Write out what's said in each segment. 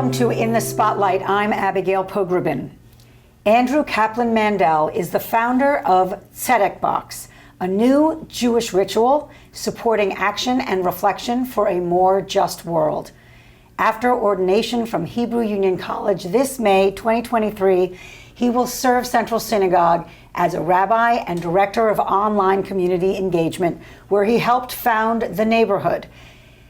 Welcome to In the Spotlight. I'm Abigail Pogrebin. Andrew Mandel is the founder of Tzedek Box, a new Jewish ritual supporting action and reflection for a more just world. After ordination from Hebrew Union College this May 2023, he will serve Central Synagogue as a rabbi and director of online community engagement, where he helped found The Neighborhood,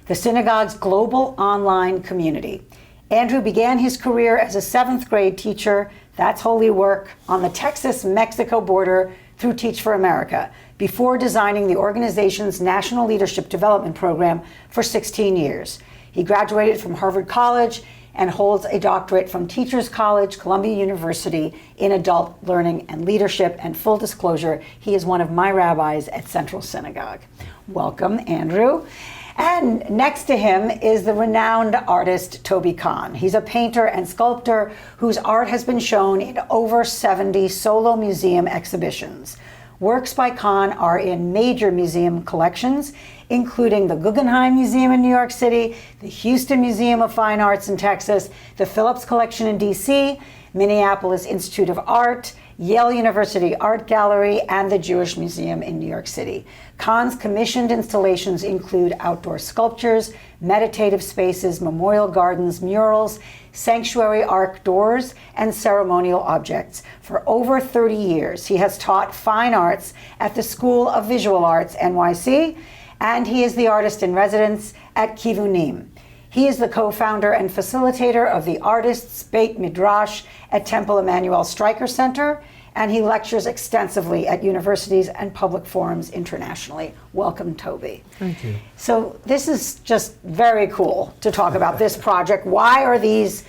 the synagogue's global online community. Andrew began his career as a 7th grade teacher, that's holy work, on the Texas-Mexico border through Teach for America, before designing the organization's National Leadership Development Program for 16 years. He graduated from Harvard College and holds a doctorate from Teachers College, Columbia University in adult learning and leadership. And full disclosure, he is one of my rabbis at Central Synagogue. Welcome, Andrew. And next to him is the renowned artist Tobi Kahn. He's a painter and sculptor whose art has been shown in over 70 solo museum exhibitions. Works by Kahn are in major museum collections, including the Guggenheim Museum in New York City, the Houston Museum of Fine Arts in Texas, the Phillips Collection in DC, Minneapolis Institute of Art, Yale University Art Gallery, and the Jewish Museum in New York City. Kahn's commissioned installations include outdoor sculptures, meditative spaces, memorial gardens, murals, sanctuary arch doors, and ceremonial objects. For over 30 years, he has taught fine arts at the School of Visual Arts, NYC, and he is the artist in residence at Kivunim. He is the co-founder and facilitator of the Artists' Beit Midrash at Temple Emmanuel Stryker Center, and he lectures extensively at universities and public forums internationally. Welcome, Tobi. Thank you. So this is just very cool to talk about this project. Why are these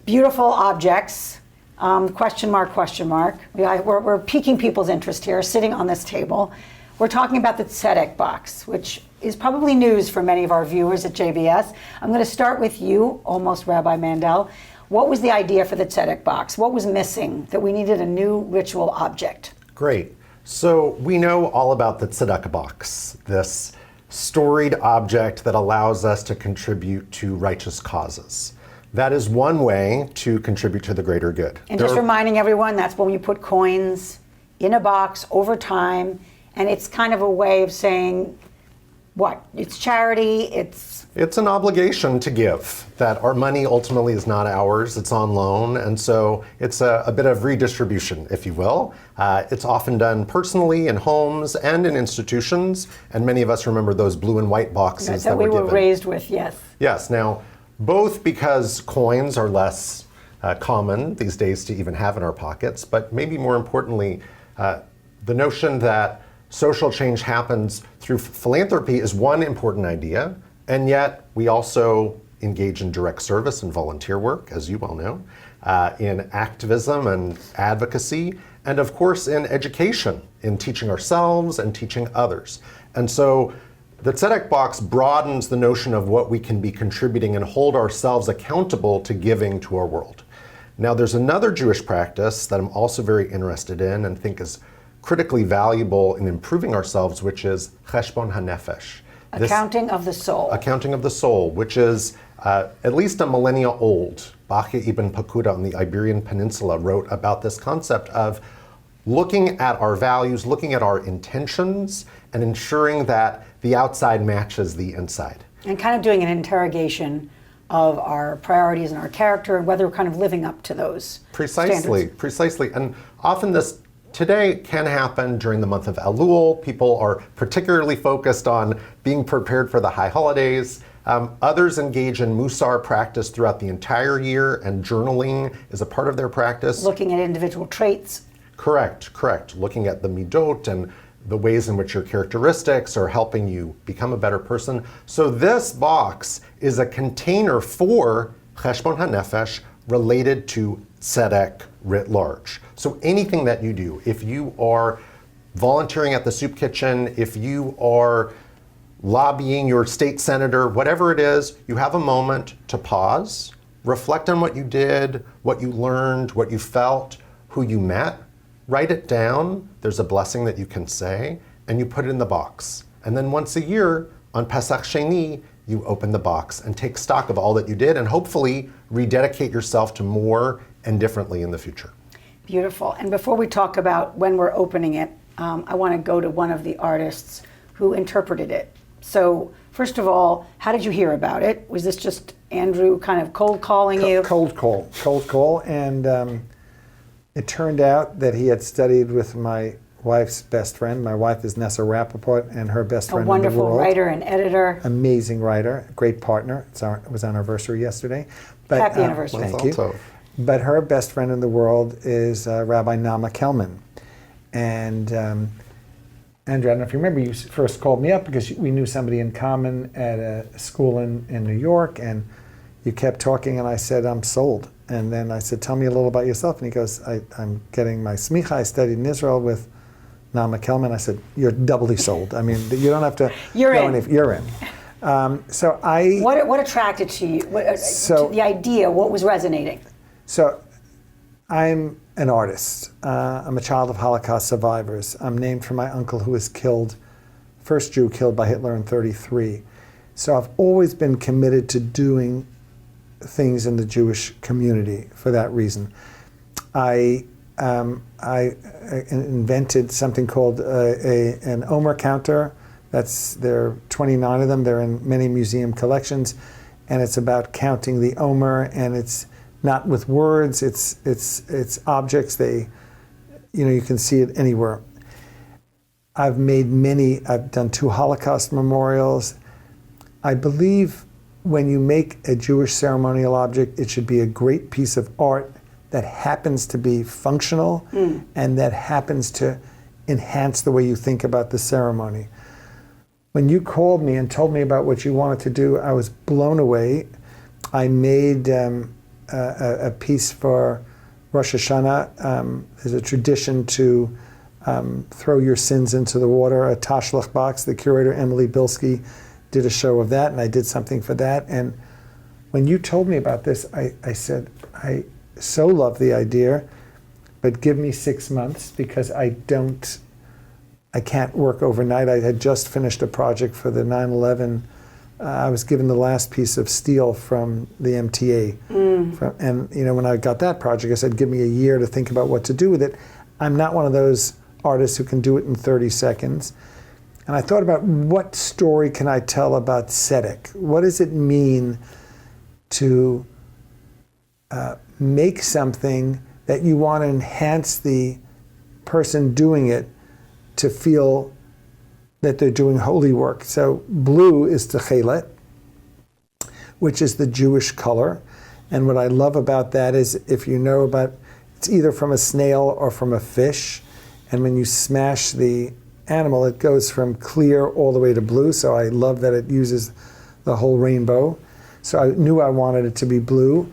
beautiful objects, question mark, we're piquing people's interest here, sitting on this table. We're talking about the Tzedek Box, which is probably news for many of our viewers at JBS. I'm going to start with you, almost Rabbi Mandel. What was the idea for the Tzedek Box? What was missing that we needed a new ritual object? Great. So we know all about the Tzedek Box, this storied object that allows us to contribute to righteous causes. That is one way to contribute to the greater good. And just reminding everyone, that's when you put coins in a box over time, and it's kind of a way of saying, what? It's charity, it's an obligation to give, that our money ultimately is not ours, it's on loan, and so it's a bit of redistribution, if you will. It's often done personally in homes and in institutions, and many of us remember those blue and white boxes that we were were given. raised with, yes. Yes, now, both because coins are less common these days to even have in our pockets, but maybe more importantly, the notion that social change happens through philanthropy is one important idea, and yet we also engage in direct service and volunteer work, as you well know, in activism and advocacy, and of course in education, in teaching ourselves and teaching others. And so the Tzedek Box broadens the notion of what we can be contributing and hold ourselves accountable to giving to our world. Now there's another Jewish practice that I'm also very interested in and think is critically valuable in improving ourselves, which is cheshbon hanefesh. Accounting of the soul. Accounting of the soul, which is at least a millennia old. Bachya ibn Pakuda on the Iberian Peninsula wrote about this concept of looking at our values, looking at our intentions, and ensuring that the outside matches the inside. And kind of doing an interrogation of our priorities and our character and whether we're kind of living up to those standards. Precisely. And often this today can happen during the month of Elul. People are particularly focused on being prepared for the high holidays. Others engage in musar practice throughout the entire year, and journaling is a part of their practice. Looking at individual traits. Correct. Looking at the midot and the ways in which your characteristics are helping you become a better person. So this box is a container for cheshbon hanefesh related to tzedek writ large. So anything that you do, if you are volunteering at the soup kitchen, if you are lobbying your state senator, whatever it is, you have a moment to pause, reflect on what you did, what you learned, what you felt, who you met, write it down. There's a blessing that you can say, and you put it in the box. And then once a year, on Pesach Sheni, you open the box and take stock of all that you did and hopefully rededicate yourself to more and differently in the future. Beautiful. And before we talk about when we're opening it, I want to go to one of the artists who interpreted it. So first of all, how did you hear about it? Was this just Andrew kind of cold calling you? Cold call. And it turned out that he had studied with my wife's best friend. My wife is Nessa Rappaport, and her best friend in the world. A wonderful writer and editor. Amazing writer, great partner. It was our anniversary yesterday. But, happy anniversary. Thank you. But her best friend in the world is Rabbi Nama Kelman. And Andrew, I don't know if you remember, you first called me up because we knew somebody in common at a school in New York, and you kept talking, and I said, I'm sold. And then I said, tell me a little about yourself. And he goes, I'm getting my smicha. I studied in Israel with Nama Kelman. I said, you're doubly sold. I mean, you don't have to You're go in. You're in. What attracted to you? To the idea, what was resonating? So I'm an artist. I'm a child of Holocaust survivors. I'm named for my uncle who was killed, first Jew killed by Hitler in 1933. So I've always been committed to doing things in the Jewish community for that reason. I invented something called an Omer counter. There are 29 of them. They're in many museum collections, and it's about counting the Omer, and it's not with words. It's objects. You can see it anywhere. I've done 2 Holocaust memorials. I believe when you make a Jewish ceremonial object, it should be a great piece of art that happens to be functional and that happens to enhance the way you think about the ceremony. When you called me and told me about what you wanted to do, I was blown away. I made a piece for Rosh Hashanah. There's a tradition to throw your sins into the water, a Tzedek Box. The curator, Emily Bilski, did a show of that, and I did something for that. And when you told me about this, I said, I so love the idea, but give me 6 months because I can't work overnight. I had just finished a project for the 9/11. I was given the last piece of steel from the MTA. And when I got that project, I said, give me a year to think about what to do with it. I'm not one of those artists who can do it in 30 seconds. And I thought about what story can I tell about tzedek? What does it mean to make something that you want to enhance the person doing it to feel that they're doing holy work? So blue is techelet, which is the Jewish color. And what I love about that is if you know about, it's either from a snail or from a fish. And when you smash the animal, it goes from clear all the way to blue. So I love that it uses the whole rainbow. So I knew I wanted it to be blue.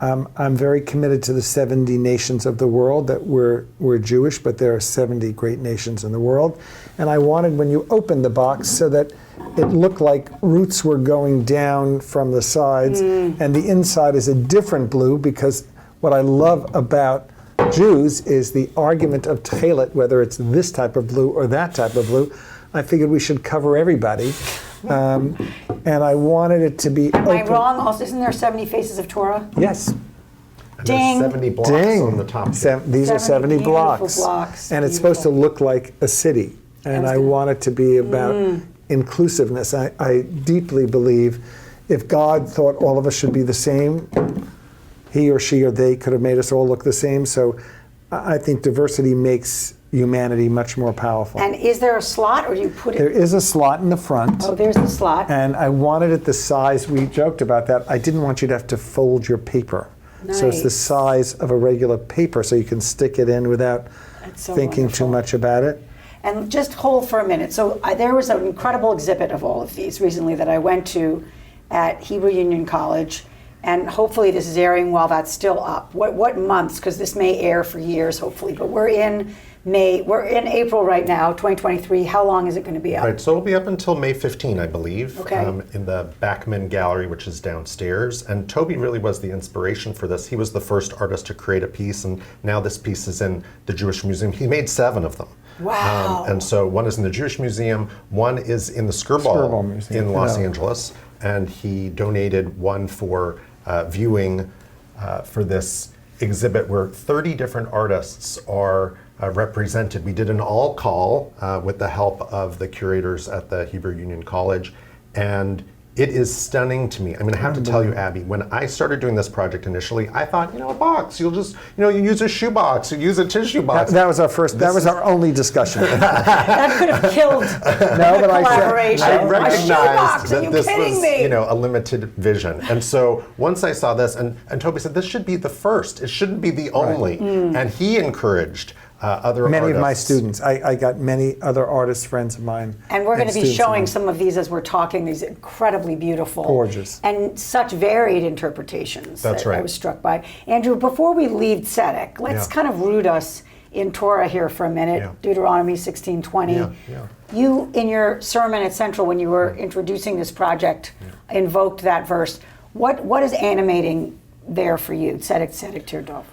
I'm very committed to the 70 nations of the world that we're Jewish, but there are 70 great nations in the world. And I wanted, when you open the box, so that it looked like roots were going down from the sides, and the inside is a different blue, because what I love about Jews is the argument of techelet, whether it's this type of blue or that type of blue. I figured we should cover everybody. And I wanted it to be Am open. I wrong? Also, isn't there 70 faces of Torah? Yes. And Ding. there's 70 blocks Ding. on the top. These are 70 beautiful blocks. And it's supposed to look like a city. And I want it to be about inclusiveness. I deeply believe if God thought all of us should be the same, he or she or they could have made us all look the same. So I think diversity makes humanity much more powerful. And is there a slot, or do you put it? There is a slot in the front. Oh, there's the slot. And I wanted it the size, we joked about that. I didn't want you to have to fold your paper. So it's the Nice. size of a regular paper, so you can stick it in without That's so thinking too wonderful. much about it. And just hold for a minute. So there was an incredible exhibit of all of these recently that I went to at Hebrew Union College, and hopefully this is airing while that's still up. What months? Because this may air for years, hopefully. But we're in May. We're in April right now, 2023. How long is it going to be up? Right, so it'll be up until May 15, I believe, Okay. in the Backman Gallery, which is downstairs. And Tobi really was the inspiration for this. He was the first artist to create a piece, and now this piece is in the Jewish Museum. He made 7 of them. Wow. And so one is in the Jewish Museum, one is in the Skirball Museum, in Los yeah. Angeles, and he donated one for viewing for this exhibit where 30 different artists are represented. We did an all call with the help of the curators at the Hebrew Union College, and it is stunning to me. I'm going to have to tell you, Abby, when I started doing this project initially, I thought, a box, you'll just, you use a shoebox, you use a tissue box. That was our only discussion. That could have killed the collaboration. I recognized Are that you this kidding was, me? a limited vision. And so once I saw this, and Tobi said, this should be the first, it shouldn't be the only. And he encouraged other many artists. of my students. I got many other artists, friends of mine. And we're going to be students of showing mine. some of these as we're talking, these incredibly beautiful. Gorgeous. And such varied interpretations That's that right. I was struck by. Andrew, before we leave Tzedek, let's kind of root us in Torah here for a minute, Yeah. Deuteronomy 16:20. Yeah. You, in your sermon at Central, when you were introducing this project, invoked that verse. What is animating there for you, Tzedek Tirdov?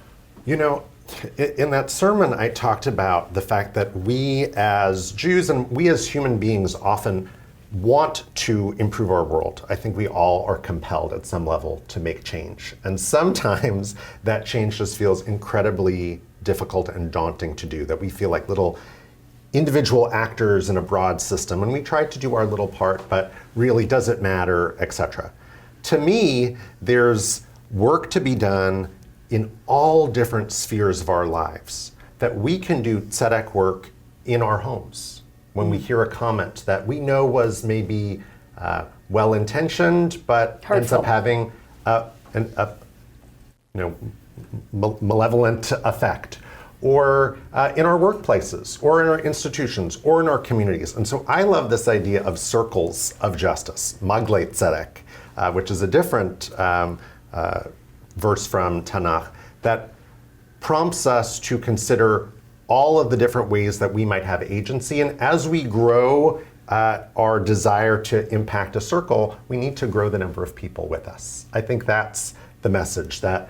In that sermon, I talked about the fact that we as Jews and we as human beings often want to improve our world. I think we all are compelled at some level to make change. And sometimes that change just feels incredibly difficult and daunting to do, that we feel like little individual actors in a broad system, and we try to do our little part, but really does it matter, etc. To me, there's work to be done in all different spheres of our lives, that we can do tzedek work in our homes. When we hear a comment that we know was maybe well-intentioned, but ends up having a malevolent effect, or in our workplaces, or in our institutions, or in our communities. And so I love this idea of circles of justice, maglei tzedek, which is a different verse from Tanakh that prompts us to consider all of the different ways that we might have agency. And as we grow our desire to impact a circle, we need to grow the number of people with us. I think that's the message that,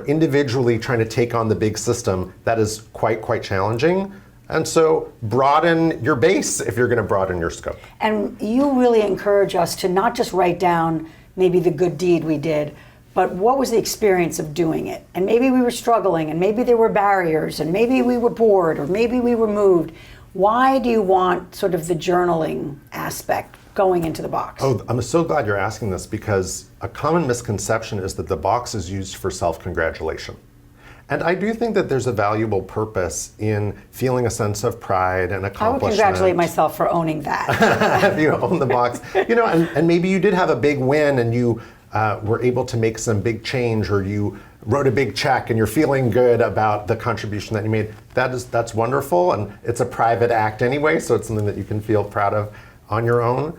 individually trying to take on the big system, that is quite challenging. And so broaden your base if you're going to broaden your scope. And you really encourage us to not just write down maybe the good deed we did, but what was the experience of doing it? And maybe we were struggling, and maybe there were barriers, and maybe we were bored, or maybe we were moved. Why do you want sort of the journaling aspect going into the box? Oh, I'm so glad you're asking this, because a common misconception is that the box is used for self-congratulation. And I do think that there's a valuable purpose in feeling a sense of pride and accomplishment. I would congratulate myself for owning that. You own the box. And maybe you did have a big win and you were able to make some big change, or you wrote a big check and you're feeling good about the contribution that you made. That's wonderful, and it's a private act anyway, so it's something that you can feel proud of on your own.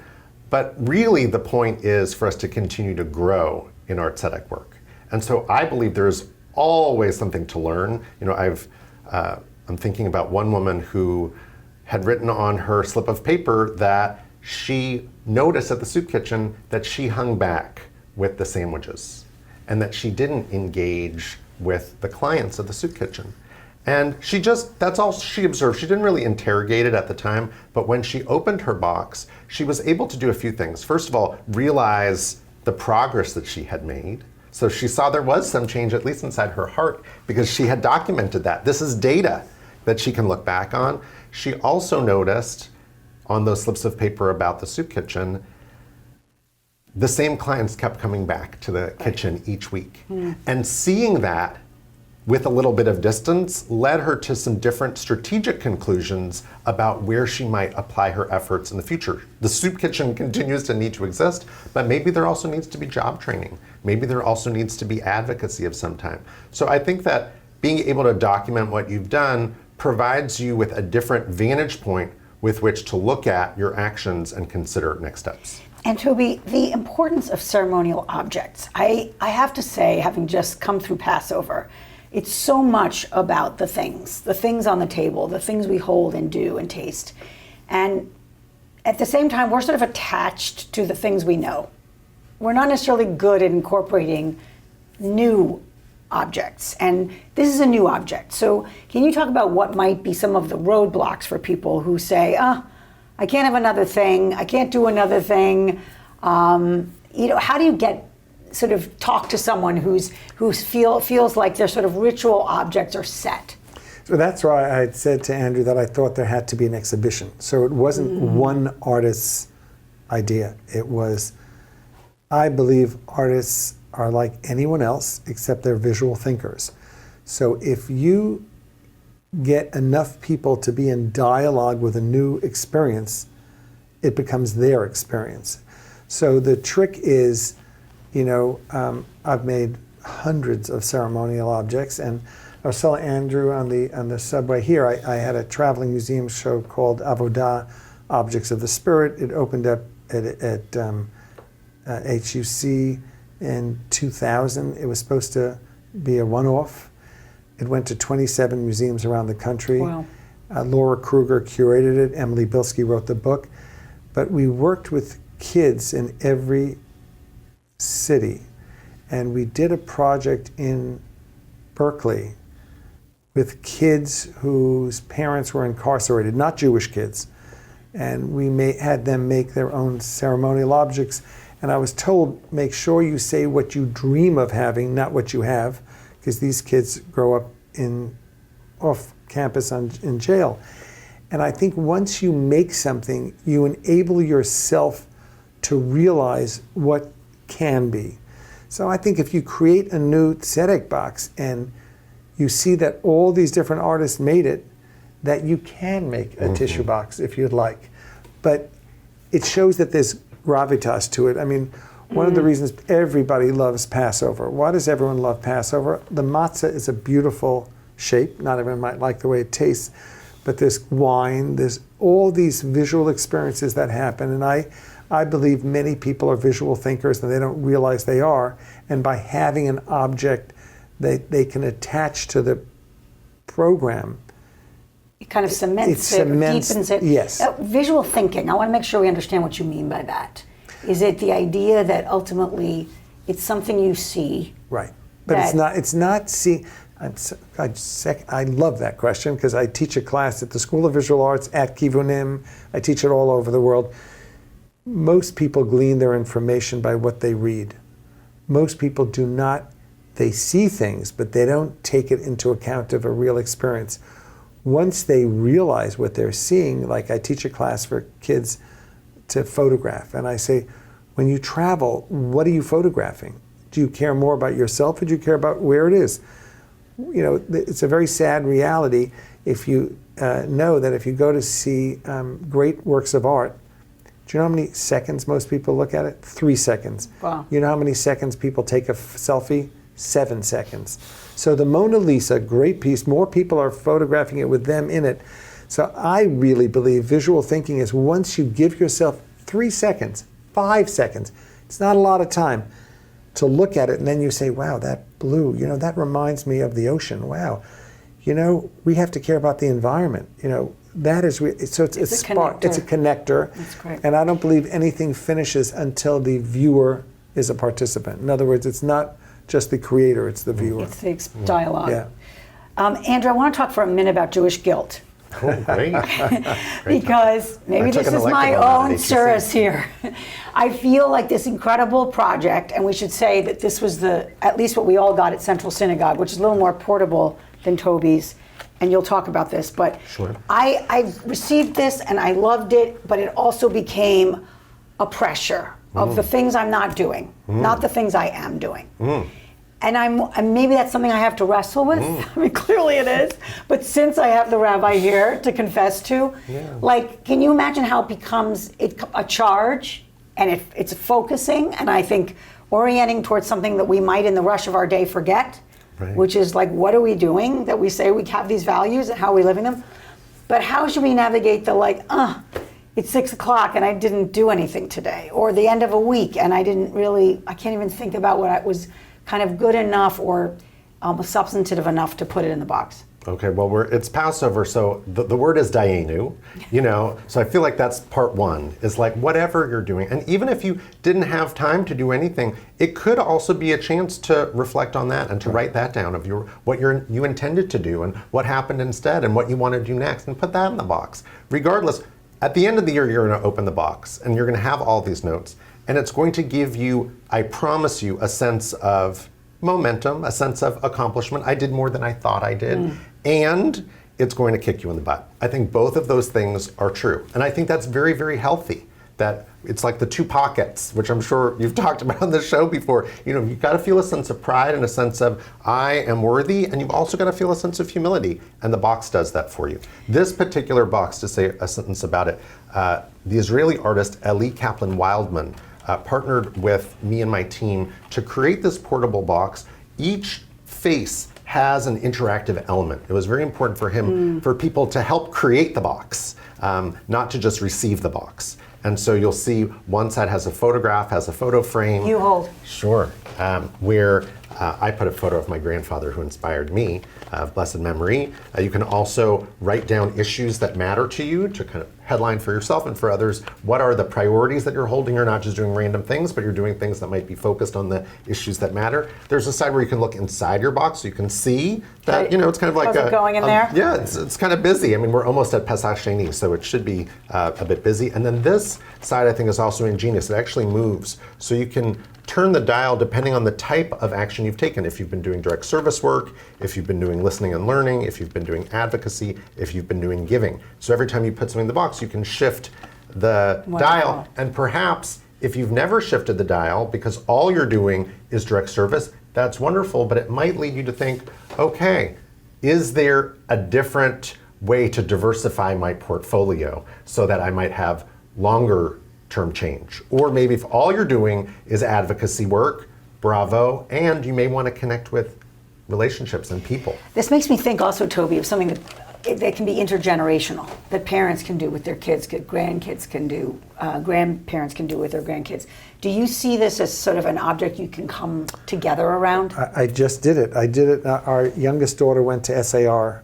But really the point is for us to continue to grow in our tzedek work. And so I believe there's always something to learn. I'm thinking about one woman who had written on her slip of paper that she noticed at the soup kitchen that she hung back with the sandwiches and that she didn't engage with the clients at the soup kitchen. And that's all she observed. She didn't really interrogate it at the time, but when she opened her box, she was able to do a few things. First of all, realize the progress that she had made. So she saw there was some change, at least inside her heart, because she had documented that. This is data that she can look back on. She also noticed on those slips of paper about the soup kitchen, the same clients kept coming back to the kitchen each week. And seeing that with a little bit of distance led her to some different strategic conclusions about where she might apply her efforts in the future. The soup kitchen continues to need to exist, but maybe there also needs to be job training. Maybe there also needs to be advocacy of some time. So I think that being able to document what you've done provides you with a different vantage point with which to look at your actions and consider next steps. And Tobi, the importance of ceremonial objects. I have to say, having just come through Passover, it's so much about the things on the table, the things we hold and do and taste. And at the same time, we're sort of attached to the things we know. We're not necessarily good at incorporating new objects. And this is a new object. So can you talk about what might be some of the roadblocks for people who say, I can't have another thing, I can't do another thing, How do you sort of talk to someone who feels like their sort of ritual objects are set? So that's why I said to Andrew that I thought there had to be an exhibition. So it wasn't one artist's idea. It was, I believe artists are like anyone else except they're visual thinkers. So if you get enough people to be in dialogue with a new experience, it becomes their experience. So the trick is, I've made hundreds of ceremonial objects, and I was telling Andrew on the subway here, I had a traveling museum show called Avodah, Objects of the Spirit. It opened up at HUC in 2000. It was supposed to be a one-off. It went to 27 museums around the country. Wow. Laura Kruger curated it. Emily Bilski wrote the book. But we worked with kids in every city. And we did a project in Berkeley with kids whose parents were incarcerated, not Jewish kids. And we had them make their own ceremonial objects. And I was told, make sure you say what you dream of having, not what you have, because these kids grow up off campus in jail. And I think once you make something, you enable yourself to realize what can be. So I think if you create a new Tzedek Box and you see that all these different artists made it, that you can make a tissue box if you'd like. But it shows that there's gravitas to it. I mean, one of the reasons everybody loves Passover. Why does everyone love Passover? The matzah is a beautiful shape. Not everyone might like the way it tastes, but there's wine, there's all these visual experiences that happen. And I believe many people are visual thinkers and they don't realize they are. And by having an object they can attach to the program, It kind of cements it, deepens it. Yes. Visual thinking, I want to make sure we understand what you mean by that. Is it the idea that ultimately it's something you see? Right. But it's not see. I love that question because I teach a class at the School of Visual Arts at Kivunim. I teach it all over the world. Most people glean their information by what they read. Most people do not. They see things, but they don't take it into account of a real experience. Once they realize what they're seeing, like I teach a class for kids to photograph, and I say, when you travel, what are you photographing? Do you care more about yourself or do you care about where it is? It's a very sad reality if you know that if you go to see great works of art, do you know how many seconds most people look at it? 3 seconds. Wow. You know how many seconds people take a selfie? 7 seconds. So the Mona Lisa, great piece, more people are photographing it with them in it. So I really believe visual thinking is once you give yourself 3 seconds, 5 seconds, it's not a lot of time, to look at it, and then you say, wow, that blue, that reminds me of the ocean. Wow. We have to care about the environment. That is, so it's a spark, it's a connector. That's great. And I don't believe anything finishes until the viewer is a participant. In other words, it's not just the creator, it's the viewer. It's the dialogue. Yeah. Andrew, I want to talk for a minute about Jewish guilt. Oh, great. Because maybe this is my own service here. I feel like this incredible project, and we should say that this was at least what we all got at Central Synagogue, which is a little more portable than Tobi's, and you'll talk about this, but sure. I received this and I loved it, but it also became a pressure of the things I'm not doing, not the things I am doing. And maybe that's something I have to wrestle with. I mean, clearly it is. But since I have the rabbi here to confess to, can you imagine how it becomes a charge and it's focusing and I think orienting towards something that we might in the rush of our day forget, which is like, what are we doing that we say we have these values and how are we living them? But how should we navigate the it's 6 o'clock and I didn't do anything today, or the end of a week and I can't even think about what I was kind of good enough or substantive enough to put it in the box. Okay, well, it's Passover, so the word is dayenu, so I feel like that's part one, is like whatever you're doing. And even if you didn't have time to do anything, it could also be a chance to reflect on that and to write that down of what you intended to do and what happened instead and what you want to do next and put that in the box. Regardless, at the end of the year, you're going to open the box and you're going to have all these notes. and it's going to give you, I promise you, a sense of momentum, a sense of accomplishment. I did more than I thought I did. And it's going to kick you in the butt. I think both of those things are true. And I think that's very, very healthy. That it's like the two pockets, which I'm sure you've talked about on the show before. You've got to feel a sense of pride and a sense of I am worthy, and you've also got to feel a sense of humility, and the box does that for you. This particular box, to say a sentence about it, the Israeli artist Eli Kaplan-Wildman partnered with me and my team to create this portable box. Each face has an interactive element. It was very important for him, for people to help create the box, not to just receive the box. And so you'll see one side has a photograph, has a photo frame. You hold. Sure. Where I put a photo of my grandfather who inspired me, of blessed memory. You can also write down issues that matter to you to kind of headline for yourself and for others. What are the priorities that you're holding? You're not just doing random things, but you're doing things that might be focused on the issues that matter. There's a side where you can look inside your box so you can see that, it's kind of like going in there? Yeah, it's kind of busy. I mean, we're almost at Pesach Sheni, so it should be a bit busy. And then this side, I think, is also ingenious. It actually moves. So you can turn the dial depending on the type of action you've taken. If you've been doing direct service work, if you've been doing listening and learning, if you've been doing advocacy, if you've been doing giving. So every time you put something in the box, you can shift the dial. And perhaps if you've never shifted the dial because all you're doing is direct service, that's wonderful, but it might lead you to think, okay, is there a different way to diversify my portfolio so that I might have longer term change? Or maybe if all you're doing is advocacy work, bravo, and you may want to connect with relationships and people. This makes me think also, Tobi, of something that can be intergenerational, that parents can do with their kids, grandkids can do, grandparents can do with their grandkids. Do you see this as sort of an object you can come together around? I just did it. Our youngest daughter went to SAR,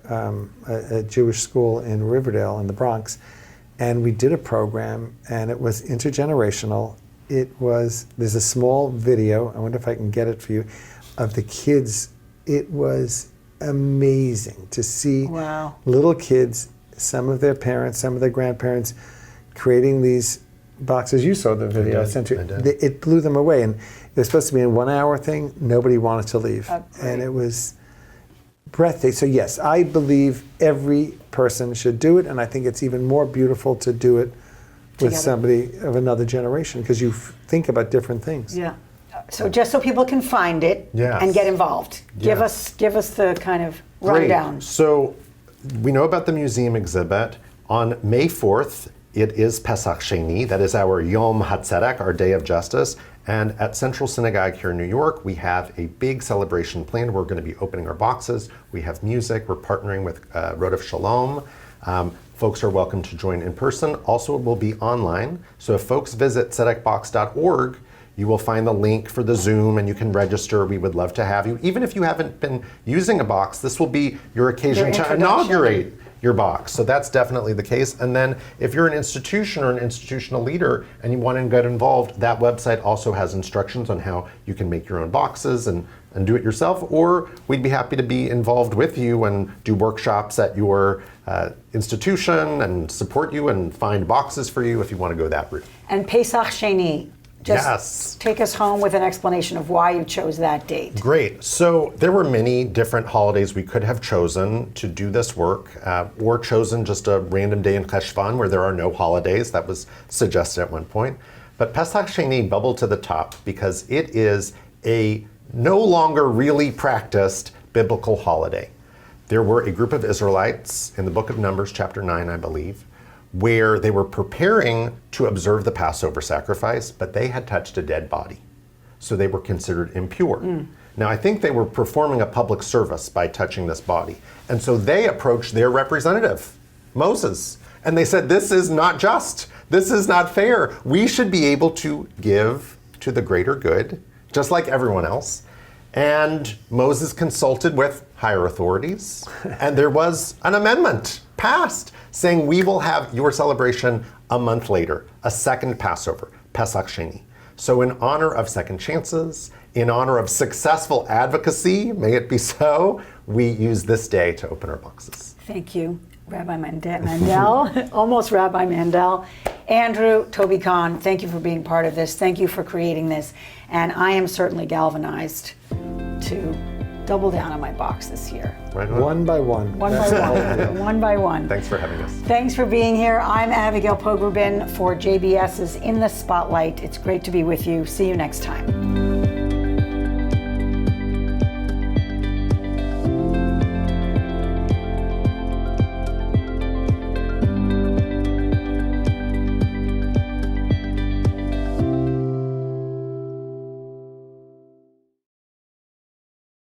a Jewish school in Riverdale in the Bronx, and we did a program, and it was intergenerational. There's a small video, I wonder if I can get it for you, of the kids. It was amazing to see little kids, some of their parents, some of their grandparents, creating these boxes. You saw the video I sent you. It blew them away, and it was supposed to be a 1 hour thing. Nobody wanted to leave, and it was breathtaking. So yes, I believe every person should do it, and I think it's even more beautiful to do it with somebody of another generation because you think about different things. Yeah. So just so people can find it and get involved, give us the kind of rundown. Great. So we know about the museum exhibit. On May 4th, it is Pesach Sheni. That is our Yom HaTzedek, our Day of Justice. And at Central Synagogue here in New York, we have a big celebration planned. We're going to be opening our boxes. We have music. We're partnering with Road of Shalom. Folks are welcome to join in person. Also, it will be online. So if folks visit tzedekbox.org, you will find the link for the Zoom and you can register. We would love to have you. Even if you haven't been using a box, this will be your occasion to inaugurate your box. So that's definitely the case. And then if you're an institution or an institutional leader and you want to get involved, that website also has instructions on how you can make your own boxes and do it yourself. Or we'd be happy to be involved with you and do workshops at your institution and support you and find boxes for you if you want to go that route. And Pesach Sheni. Just take us home with an explanation of why you chose that date. Great. So there were many different holidays we could have chosen to do this work, or chosen just a random day in Cheshvan where there are no holidays. That was suggested at one point. But Pesach Sheni bubbled to the top because it is a no longer really practiced biblical holiday. There were a group of Israelites in the book of Numbers, chapter 9, I believe, where they were preparing to observe the Passover sacrifice, but they had touched a dead body. So they were considered impure. Now, I think they were performing a public service by touching this body. And so they approached their representative, Moses, and they said, this is not just. This is not fair. We should be able to give to the greater good, just like everyone else. And Moses consulted with higher authorities, and there was an amendment passed saying we will have your celebration a month later, a second Passover, Pesach Sheni. So in honor of second chances, in honor of successful advocacy, may it be so, we use this day to open our boxes. Thank you. Rabbi Mandel, almost Rabbi Mandel. Andrew, Tobi Kahn, thank you for being part of this. Thank you for creating this. And I am certainly galvanized to double down on my box this year. Right on. One by one. One by one. One by one. Thanks for having us. Thanks for being here. I'm Abigail Pogrebin for JBS's In the Spotlight. It's great to be with you. See you next time.